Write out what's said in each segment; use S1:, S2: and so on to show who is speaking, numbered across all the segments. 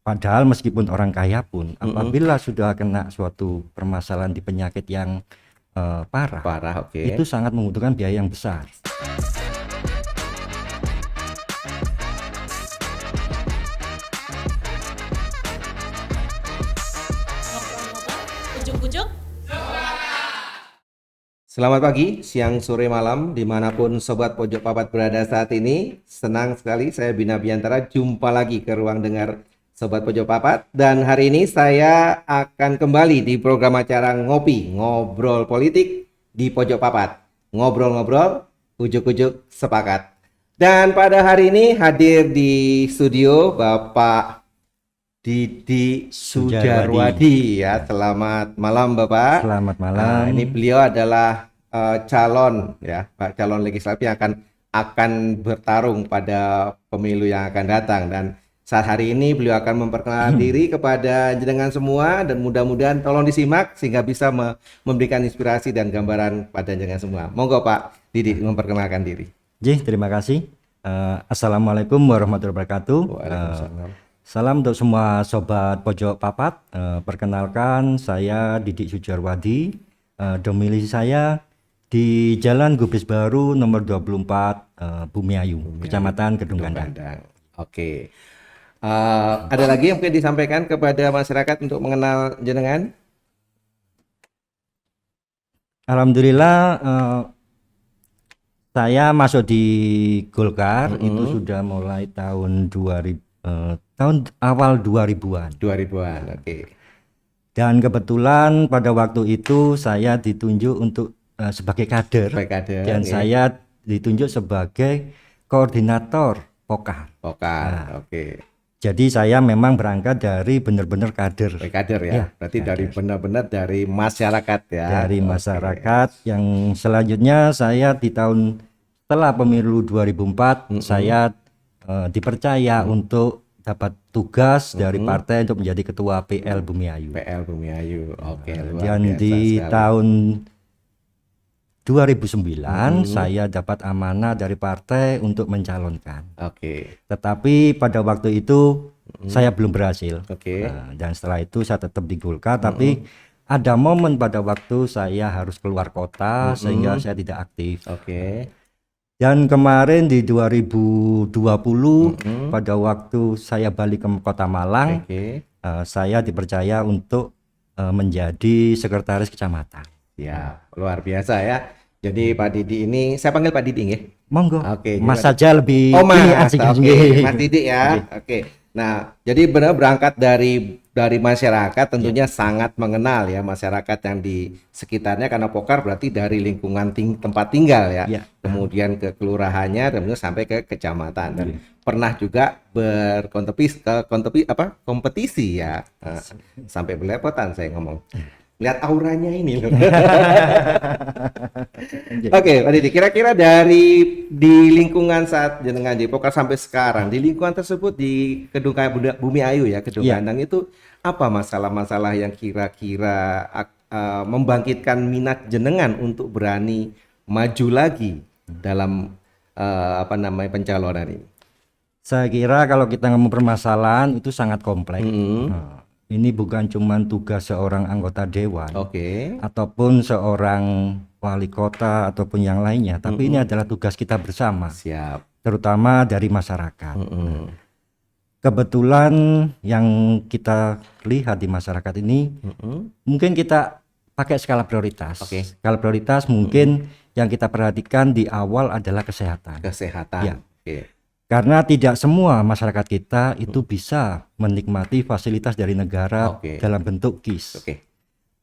S1: Padahal meskipun orang kaya pun, apabila sudah kena suatu permasalahan di penyakit yang parah,
S2: oke.
S1: itu sangat membutuhkan biaya yang besar.
S3: Ujuk-ujuk.
S2: Selamat pagi, siang, sore, malam, dimanapun Sobat Pojok Papat berada saat ini. Senang sekali saya Bina Biantara jumpa lagi ke ruang dengar Sobat Pojok Papat. Dan hari ini saya akan kembali di program acara Ngopi, Ngobrol Politik di Pojok Papat. Ngobrol-ngobrol, ujuk-ujuk sepakat. Dan pada hari ini hadir di studio Bapak Didi Sujarwadi ya. Selamat malam Bapak.
S1: Selamat malam.
S2: Ini beliau adalah calon ya, Pak, calon legislatif yang akan bertarung pada pemilu yang akan datang, dan saat hari ini beliau akan memperkenalkan diri kepada jenengan semua, dan mudah-mudahan tolong disimak sehingga bisa memberikan inspirasi dan gambaran pada jenengan semua. Monggo Pak Didi memperkenalkan diri.
S1: Terima kasih. Assalamualaikum warahmatullahi wabarakatuh.
S2: Waalaikumsalam.
S1: Salam untuk semua Sobat Pojok Papat. Perkenalkan, saya Didi Sujarwadi. Domisili saya di Jalan Gubris Baru nomor 24, Bumiayu, Kecamatan Kedung Gandang.
S2: Oke. Ada lagi yang mungkin disampaikan kepada masyarakat untuk mengenal jenengan?
S1: Alhamdulillah, saya masuk di Golkar itu sudah mulai tahun 2000, tahun awal 2000-an.
S2: 2000-an, oke.
S1: Dan kebetulan pada waktu itu saya ditunjuk untuk sebagai kader, dan saya ditunjuk sebagai koordinator Pokar.
S2: Oke.
S1: Jadi saya memang berangkat dari benar-benar kader.
S2: Kader ya. Berarti dari benar-benar dari masyarakat ya.
S1: Dari masyarakat yang selanjutnya saya di tahun setelah pemilu 2004 saya dipercaya untuk dapat tugas dari partai untuk menjadi ketua PL Bumiayu.
S2: Oke.
S1: Dan di tahun 2009 saya dapat amanah dari partai untuk mencalonkan.
S2: Oke.
S1: Tetapi pada waktu itu saya belum berhasil.
S2: Oke.
S1: Dan setelah itu saya tetap di Golkar, tapi ada momen pada waktu saya harus keluar kota sehingga saya tidak aktif.
S2: Oke.
S1: Dan kemarin di 2020 pada waktu saya balik ke Kota Malang, saya dipercaya untuk menjadi sekretaris kecamatan.
S2: Ya, luar biasa ya. Jadi Pak Didi ini, saya panggil Pak Didi ya.
S1: Monggo.
S2: Oke.
S1: Mas saja lebih
S2: Mas.
S1: asik.
S2: Mas Didi ya. Oke. Nah, jadi benar berangkat dari masyarakat, tentunya sangat mengenal ya masyarakat yang di sekitarnya, karena Pokar berarti dari lingkungan tempat tinggal ya. Kemudian ke kelurahannya, kemudian sampai ke kecamatan, dan pernah juga kompetisi ya. Sampai belepotan saya ngomong. Lihat auranya ini loh. Oke, Pak Didi, kira-kira di lingkungan saat jenengan di Pokar sampai sekarang, di lingkungan tersebut di Kedung Bumiayu ya, Kedung Gandang itu apa masalah-masalah yang kira-kira membangkitkan minat jenengan untuk berani maju lagi dalam pencalonan ini?
S1: Saya kira kalau kita ngomong permasalahan itu sangat kompleks. Ini bukan cuma tugas seorang anggota dewan, ataupun seorang wali kota ataupun yang lainnya, tapi ini adalah tugas kita bersama. Terutama dari masyarakat. Kebetulan yang kita lihat di masyarakat ini, mungkin kita pakai skala prioritas. Skala prioritas mungkin yang kita perhatikan di awal adalah kesehatan. Ya. Karena tidak semua masyarakat kita itu bisa menikmati fasilitas dari negara dalam bentuk KIS.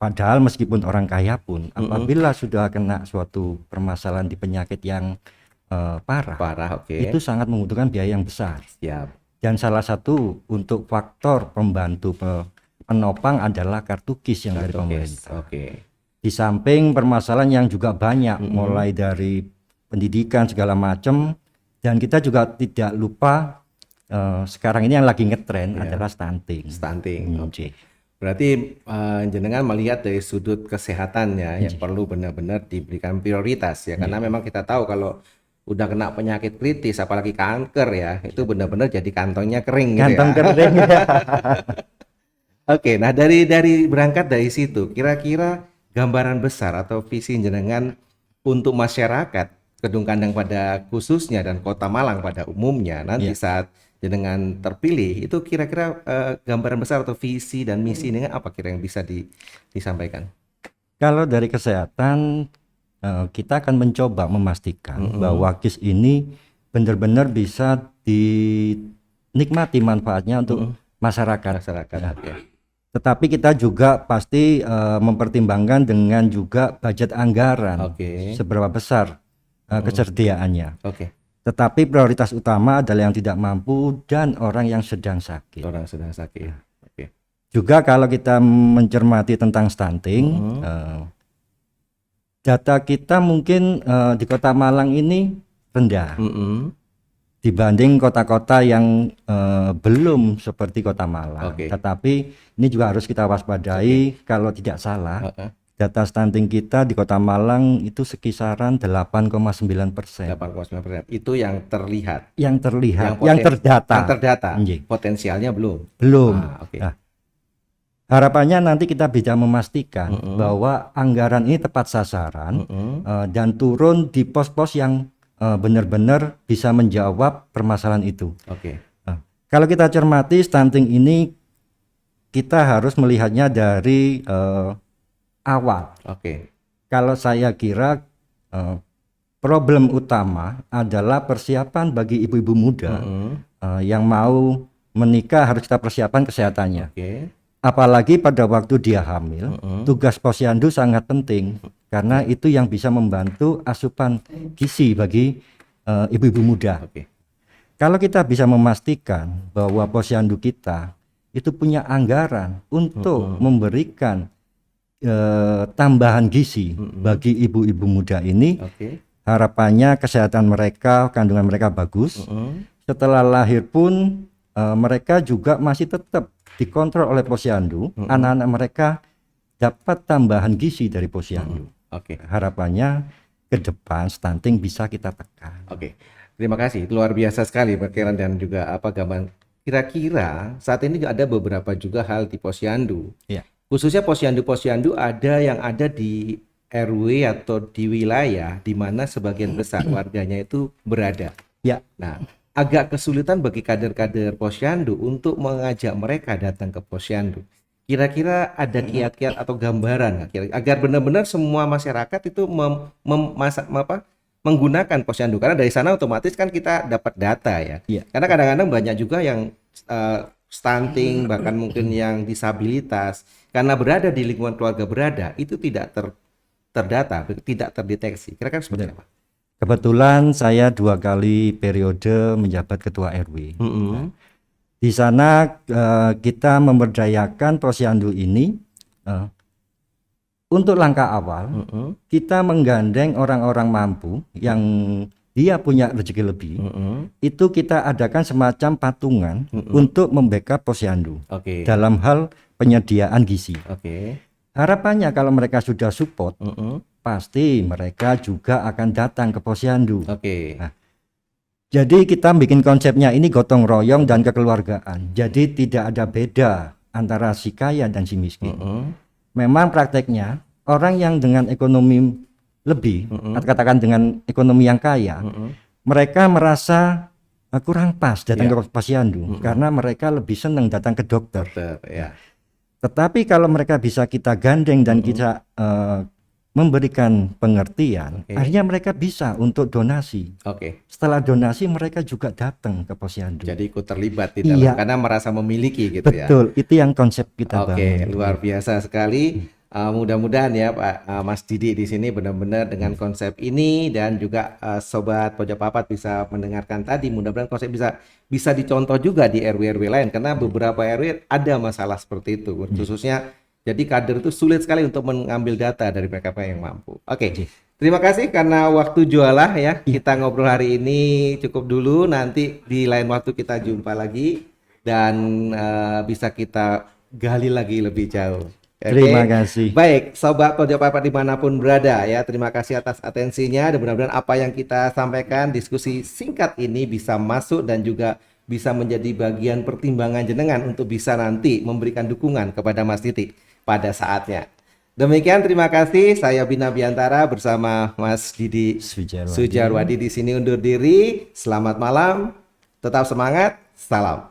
S1: Padahal meskipun orang kaya pun, apabila sudah kena suatu permasalahan di penyakit yang parah, itu sangat membutuhkan biaya yang besar. Dan salah satu untuk faktor pembantu penopang adalah kartu KIS yang dari pemerintah. Di samping permasalahan yang juga banyak, mulai dari pendidikan segala macam. Dan kita juga tidak lupa sekarang ini yang lagi ngetren adalah stunting.
S2: Berarti jenengan melihat dari sudut kesehatannya yang perlu benar-benar diberikan prioritas ya, karena memang kita tahu kalau udah kena penyakit kritis, apalagi kanker ya, itu benar-benar jadi kantongnya kering gitu
S1: Kantong
S2: ya.
S1: kering ya.
S2: Oke, nah dari berangkat dari situ, kira-kira gambaran besar atau visi jenengan untuk masyarakat Kedung Kandang pada khususnya dan Kota Malang pada umumnya nanti
S1: Iya.
S2: saat jenengan terpilih itu kira-kira gambaran besar atau visi dan misi dengan apa kira yang bisa disampaikan?
S1: Kalau dari kesehatan, kita akan mencoba memastikan bahwa KIS ini benar-benar bisa dinikmati manfaatnya untuk masyarakat.
S2: Masyarakat.
S1: Ya.
S2: Oke.
S1: Tetapi kita juga pasti mempertimbangkan dengan juga budget anggaran,
S2: Oke.
S1: seberapa besar kesediaannya.
S2: Oke.
S1: Tetapi prioritas utama adalah yang tidak mampu dan orang yang sedang sakit.
S2: Orang sedang sakit. Oke.
S1: Juga kalau kita mencermati tentang stunting, data kita mungkin di Kota Malang ini rendah dibanding kota-kota yang belum seperti Kota Malang.
S2: Oke.
S1: Tetapi ini juga harus kita waspadai. Kalau tidak salah, data stunting kita di Kota Malang itu sekisaran 8,9%.
S2: 8,9%. Itu yang terlihat.
S1: Yang terlihat,
S2: Yang
S1: yang terdata.
S2: Yang terdata.
S1: Nggih.
S2: Potensialnya belum.
S1: Belum.
S2: Oke.
S1: Nah, harapannya nanti kita bisa memastikan bahwa anggaran ini tepat sasaran dan turun di pos-pos yang benar-benar bisa menjawab permasalahan itu.
S2: Oke.
S1: Nah, kalau kita cermati stunting ini, kita harus melihatnya dari awal.
S2: Oke.
S1: Kalau saya kira problem utama adalah persiapan bagi ibu-ibu muda yang mau menikah, harus kita persiapan kesehatannya.
S2: Oke.
S1: Apalagi pada waktu dia hamil, tugas posyandu sangat penting karena itu yang bisa membantu asupan gizi bagi ibu-ibu muda.
S2: Oke.
S1: Kalau kita bisa memastikan bahwa posyandu kita itu punya anggaran untuk memberikan tambahan gizi bagi ibu-ibu muda ini, harapannya kesehatan mereka, kandungan mereka bagus. Setelah lahir pun mereka juga masih tetap dikontrol oleh posyandu, anak-anak mereka dapat tambahan gizi dari posyandu. Harapannya ke depan stunting bisa kita tekan.
S2: Oke. Terima kasih, luar biasa sekali Pak Kiran dan juga gambaran. Kira-kira saat ini ada beberapa juga hal di posyandu.
S1: Ya.
S2: Khususnya posyandu-posyandu yang ada di RW atau di wilayah di mana sebagian besar warganya itu berada.
S1: Ya.
S2: Nah, agak kesulitan bagi kader-kader posyandu untuk mengajak mereka datang ke posyandu. Kira-kira ada kiat-kiat atau gambaran agar benar-benar semua masyarakat itu menggunakan posyandu, karena dari sana otomatis kan kita dapat data ya. Karena kadang-kadang banyak juga yang stunting, bahkan mungkin yang disabilitas karena berada di lingkungan keluarga berada itu tidak terdata, tidak terdeteksi. Kira-kira seperti apa?
S1: Kebetulan saya 2 kali periode menjabat ketua RW. Nah, di sana kita memberdayakan posyandu ini untuk langkah awal. Kita menggandeng orang-orang mampu yang dia punya rezeki lebih. Itu kita adakan semacam patungan untuk membackup posyandu dalam hal penyediaan gizi. Harapannya kalau mereka sudah support, pasti mereka juga akan datang ke posyandu. Nah, jadi kita bikin konsepnya ini gotong royong dan kekeluargaan. Jadi tidak ada beda antara si kaya dan si miskin. Memang prakteknya orang yang dengan ekonomi lebih, katakan dengan ekonomi yang kaya, mereka merasa kurang pas datang ke posyandu karena mereka lebih senang datang ke dokter. Tetapi kalau mereka bisa kita gandeng dan kita memberikan pengertian, akhirnya mereka bisa untuk donasi. Setelah donasi mereka juga datang ke posyandu.
S2: Jadi ikut terlibat di dalam karena merasa memiliki gitu.
S1: Betul, itu yang konsep kita bangun.
S2: Luar biasa sekali. Mudah-mudahan ya Pak Mas Didi di sini benar-benar dengan konsep ini dan juga sobat Pojok Papat bisa mendengarkan tadi, mudah-mudahan konsep bisa dicontoh juga di RW-RW lain karena beberapa RW ada masalah seperti itu khususnya. Jadi kader itu sulit sekali untuk mengambil data dari mereka yang mampu. Terima kasih karena waktu jualah ya. Kita ngobrol hari ini cukup dulu. Nanti di lain waktu kita jumpa lagi dan bisa kita gali lagi lebih jauh.
S1: Terima kasih.
S2: Baik, Sobat Pojok Papat dimanapun berada ya, terima kasih atas atensinya. Dan mudah-mudahan apa yang kita sampaikan, diskusi singkat ini bisa masuk dan juga bisa menjadi bagian pertimbangan jenengan untuk bisa nanti memberikan dukungan kepada Mas Titi pada saatnya. Demikian, terima kasih. Saya Bina Biantara bersama Mas Didi Sujarwadi di sini undur diri. Selamat malam, tetap semangat, salam.